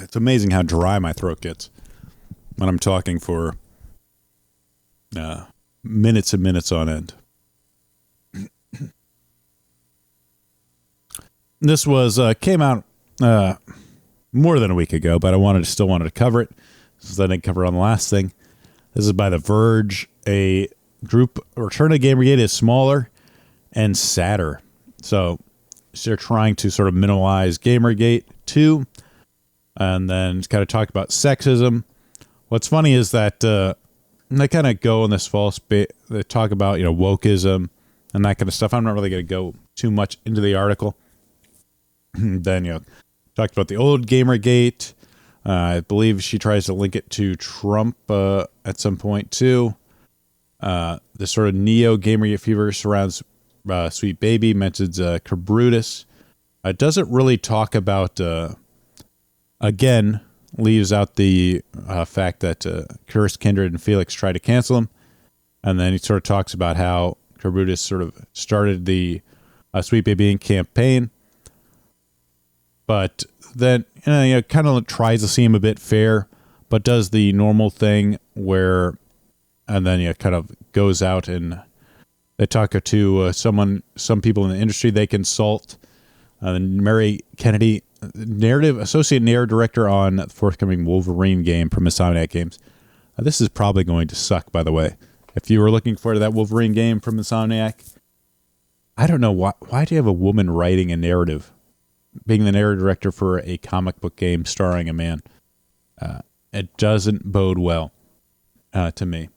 It's amazing how dry my throat gets when I'm talking for minutes and minutes on end. This was came out more than a week ago, but I still wanted to cover it since I didn't cover it on the last thing. This is by The Verge. A group Return to GamerGate is smaller and sadder. So they're trying to sort of minimize GamerGate too, and then kind of talk about sexism. What's funny is that they kind of go in this false bit. They talk about wokeism and that kind of stuff. I'm not really going to go too much into the article. Then talked about the old GamerGate. I believe she tries to link it to Trump at some point too. This sort of neo GamerGate fever surrounds Sweet Baby. Mentions Cabrutus. It doesn't really talk about. Again, leaves out the fact that Cursed Kindred and Felix tried to cancel him, and then he sort of talks about how Cabrutus sort of started the Sweet Baby Inc. campaign. But then, kind of tries to seem a bit fair, but does the normal thing where, and then, kind of goes out and they talk to some people in the industry they consult. Mary Kennedy, associate narrative director on the forthcoming Wolverine game from Insomniac Games. This is probably going to suck, by the way. If you were looking for that Wolverine game from Insomniac, I don't know why do you have a woman writing a narrative? Being the narrative director for a comic book game starring a man. It doesn't bode well to me.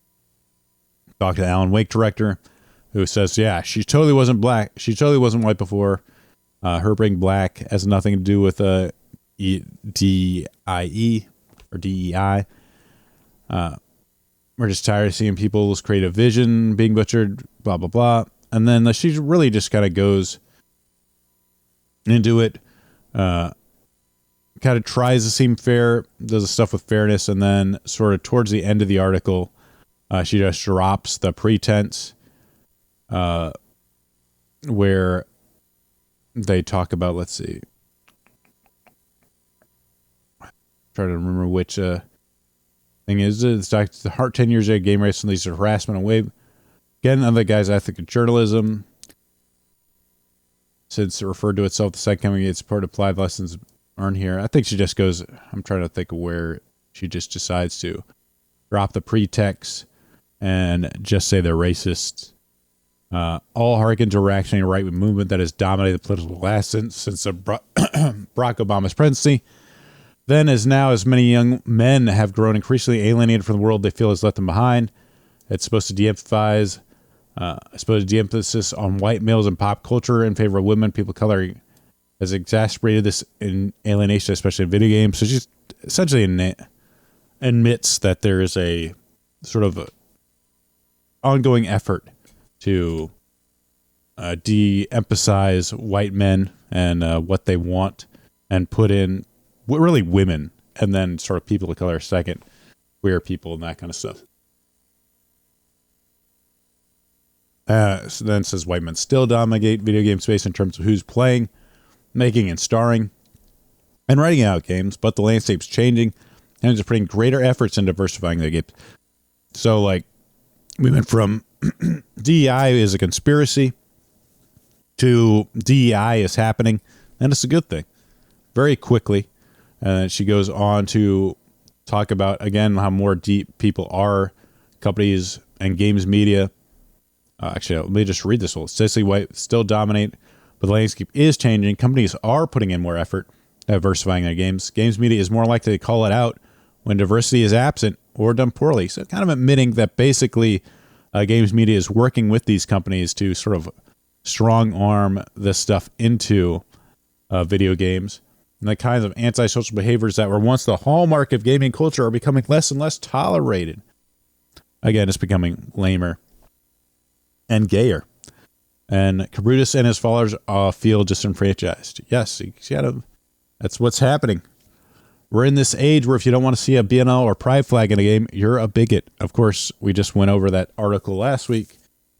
Talked to Alan Wake director, who says, yeah, she totally wasn't black. She totally wasn't white before. Her being black has nothing to do with DIE or DEI. We're just tired of seeing people's creative vision being butchered, blah, blah, blah. And then she really just kind of goes into it. Kind of tries to seem fair, does the stuff with fairness, and then sort of towards the end of the article, she just drops the pretense where they talk about, let's see, try to remember which thing is it. It's the Heart 10 years ago, game race leads to harassment and wave. Again, other guy's ethic of journalism. Since it referred to itself the second coming, it's part of applied lessons earned here. I think she just goes, I'm trying to think of where she just decides to drop the pretext and just say they're racist. All harken to a reactionary right-wing movement that has dominated the political glass since Barack Obama's presidency. Then as now, as many young men have grown increasingly alienated from the world they feel has left them behind. It's supposed to de-emphasis on white males in pop culture in favor of women. People of color has exacerbated this in alienation, especially in video games. So she's essentially admits that there is a sort of ongoing effort to de-emphasize white men and what they want and put in really women and then sort of people of color second, queer people and that kind of stuff. So then says white men still dominate video game space in terms of who's playing, making and starring, and writing out games, but the landscape's changing and is putting greater efforts in diversifying the games. So, like, we went from DEI is a conspiracy to DEI is happening, and it's a good thing. Very quickly. And she goes on to talk about, again, how more deep people are, companies and games media. Actually, let me just read this whole. Cicely White still dominate, but the landscape is changing. Companies are putting in more effort diversifying their games. Games media is more likely to call it out when diversity is absent or done poorly. So kind of admitting that basically games media is working with these companies to sort of strong arm this stuff into video games. And the kinds of antisocial behaviors that were once the hallmark of gaming culture are becoming less and less tolerated. Again, it's becoming lamer and gayer. And Cabrutus and his followers feel disenfranchised. Yes, that's what's happening. We're in this age where if you don't want to see a BNL or pride flag in a game, you're a bigot. Of course, we just went over that article last week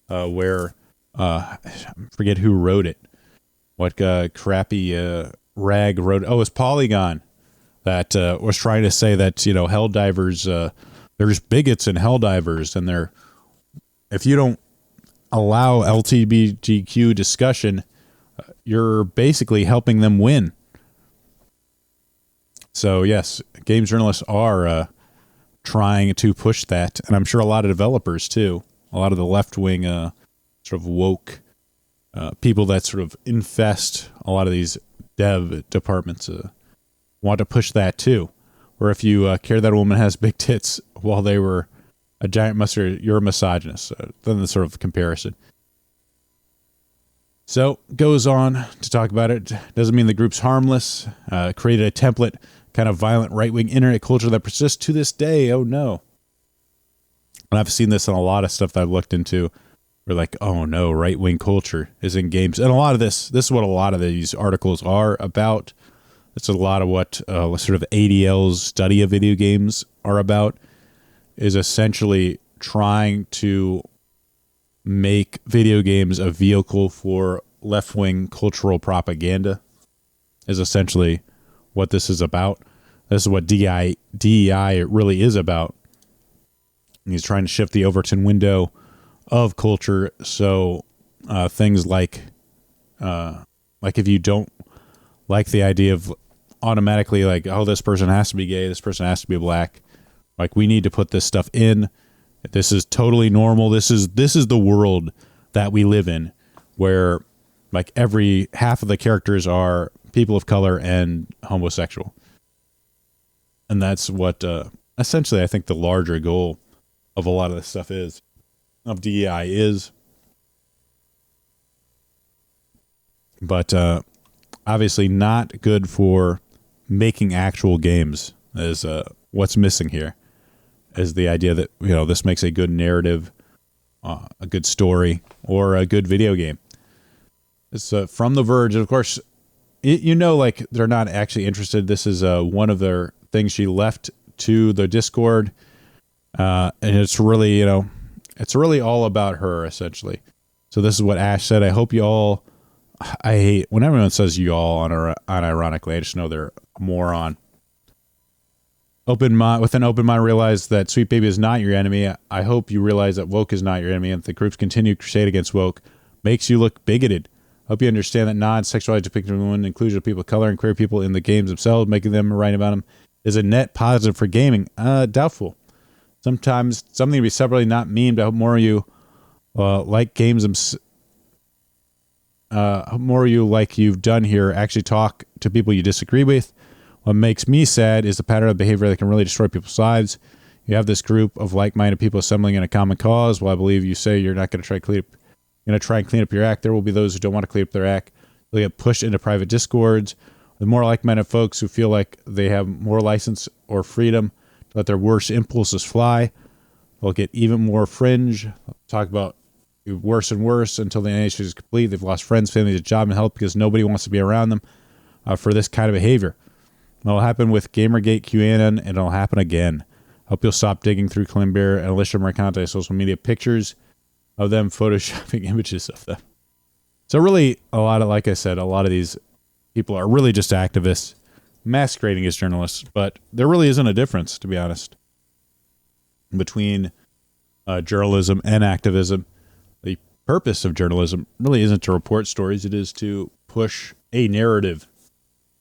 where, I forget who wrote it. What crappy rag wrote. Oh, it's Polygon. that was trying to say that, you know, Helldivers, there's bigots in Helldivers, and if you don't allow LGBTQ discussion, you're basically helping them win. So yes, game journalists are trying to push that, and I'm sure a lot of developers too, a lot of the left-wing sort of woke people that sort of infest a lot of these dev departments want to push that too. Or if you care that a woman has big tits while they were a giant mustard, you're a misogynist. Then the sort of comparison. So goes on to talk about it. Doesn't mean the group's harmless. Created a template, kind of violent right-wing internet culture that persists to this day. Oh no. And I've seen this in a lot of stuff that I've looked into. We're like, oh no, right-wing culture is in games. And a lot of this is what a lot of these articles are about. It's a lot of what sort of ADL's study of video games are about, is essentially trying to make video games a vehicle for left-wing cultural propaganda, is essentially what this is about. This is what DEI really is about. And he's trying to shift the Overton window of culture, so things like if you don't like the idea of automatically like, oh, this person has to be gay, this person has to be black, like we need to put this stuff in. This is totally normal. This is the world that we live in, where like every half of the characters are people of color and homosexual. And that's what essentially I think the larger goal of a lot of this stuff is, of DEI is. But obviously not good for making actual games is what's missing here, is the idea that, you know, this makes a good narrative, a good story, or a good video game. It's from The Verge. And of course, you know, like they're not actually interested. This is one of their things she left to the Discord. And it's really, you know, it's really all about her, essentially. So this is what Ash said. I hope you all, I hate when everyone says you all unironically. I just know they're a moron. With an open mind, realize that Sweet Baby is not your enemy. I hope you realize that woke is not your enemy, and the group's continued crusade against woke makes you look bigoted. Hope you understand that non-sexualized depiction of women, inclusion of people of color, and queer people in the games themselves, making them write about them, is a net positive for gaming. Doubtful. Sometimes something to be separately not memed. I hope more of you like games. More of you, like you've done here, actually talk to people you disagree with. What makes me sad is the pattern of behavior that can really destroy people's lives. You have this group of like-minded people assembling in a common cause. Well, I believe you say you're not going to try and clean up your act. There will be those who don't want to clean up their act. They'll get pushed into private discords. The more like-minded folks who feel like they have more license or freedom to let their worst impulses fly, they'll get even more fringe. Talk about worse and worse until the initiative is complete. They've lost friends, families, a job, and health because nobody wants to be around them for this kind of behavior. It'll happen with Gamergate, QAnon, and it'll happen again. Hope you'll stop digging through Climber and Alicia Mercante social media pictures of them photoshopping images of them. So really, like I said, a lot of these people are really just activists masquerading as journalists, but there really isn't a difference, to be honest, between journalism and activism. The purpose of journalism really isn't to report stories. It is to push a narrative